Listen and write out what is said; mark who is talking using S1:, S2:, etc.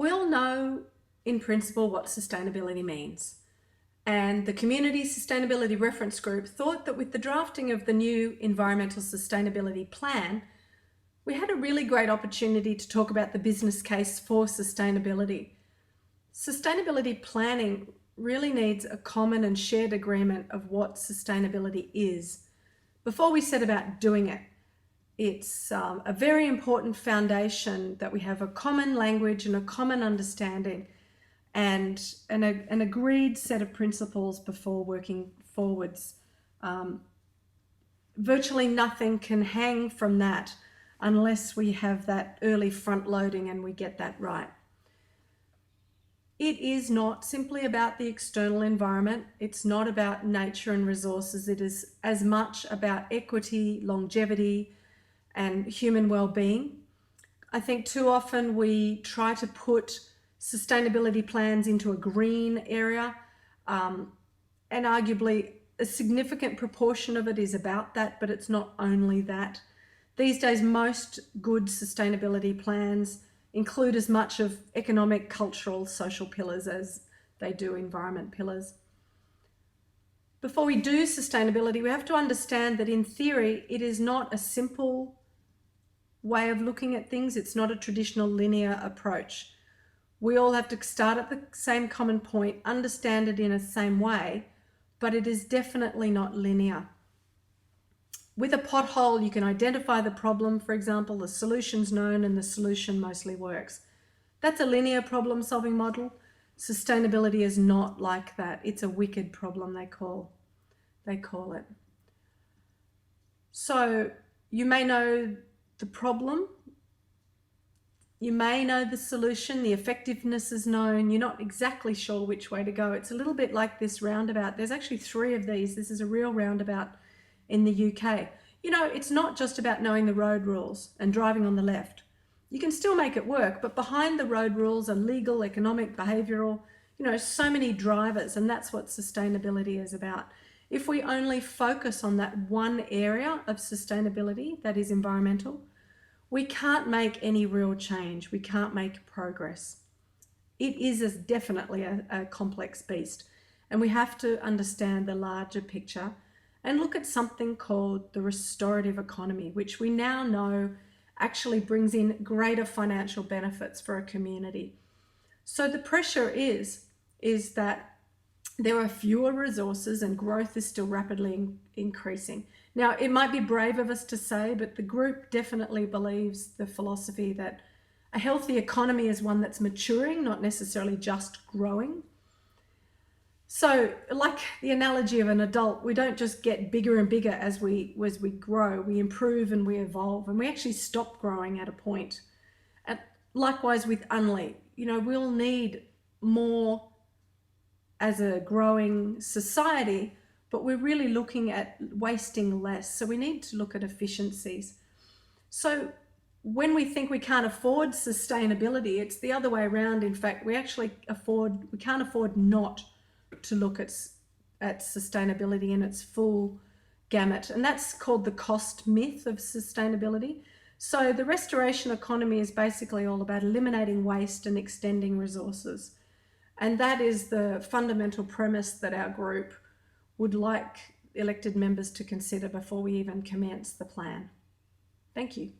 S1: We all know in principle what sustainability means. And the Community Sustainability Reference Group thought that with the drafting of the new Environmental Sustainability Plan, we had a really great opportunity to talk about the business case for sustainability. Sustainability planning really needs a common and shared agreement of what sustainability is before we set about doing it. It's a very important foundation that we have a common language and a common understanding and an agreed set of principles before working forwards. Virtually nothing can hang from that unless we have that early front loading and we get that right. It is not simply about the external environment. It's not about nature and resources. It is as much about equity, longevity, and human well-being. I think too often we try to put sustainability plans into a green area, and arguably a significant proportion of it is about that, but it's not only that. These days, most good sustainability plans include as much of economic, cultural, social pillars as they do environment pillars. Before we do sustainability, we have to understand that in theory, it is not a simple way of looking at things. It's not a traditional linear approach. We all have to start at the same common point, understand it in the same way, but it is definitely not linear. With a pothole, you can identify the problem, for example, the solution's known and the solution mostly works. That's a linear problem-solving model. Sustainability is not like that. It's a wicked problem, they call it. So you may know the problem, you may know the solution, the effectiveness is known, you're not exactly sure which way to go. It's a little bit like this roundabout. There's actually 3 of these. This is a real roundabout in the UK. You know, it's not just about knowing the road rules and driving on the left. You can still make it work, but behind the road rules are legal, economic, behavioural, so many drivers, and that's what sustainability is about. If we only focus on that one area of sustainability, that is environmental, we can't make any real change. We can't make progress. It is definitely a complex beast, and we have to understand the larger picture and look at something called the restorative economy, which we now know actually brings in greater financial benefits for a community. So the pressure is that there are fewer resources and growth is still rapidly increasing. Now, it might be brave of us to say, but the group definitely believes the philosophy that a healthy economy is one that's maturing, not necessarily just growing. So like the analogy of an adult, we don't just get bigger and bigger as we grow. We improve and we evolve, and we actually stop growing at a point. And likewise with Unley, we'll need more as a growing society, but we're really looking at wasting less. So we need to look at efficiencies. So when we think we can't afford sustainability, it's the other way around. In fact, we can't afford not to look at sustainability in its full gamut. And that's called the cost myth of sustainability. So the restoration economy is basically all about eliminating waste and extending resources. And that is the fundamental premise that our group would like elected members to consider before we even commence the plan. Thank you.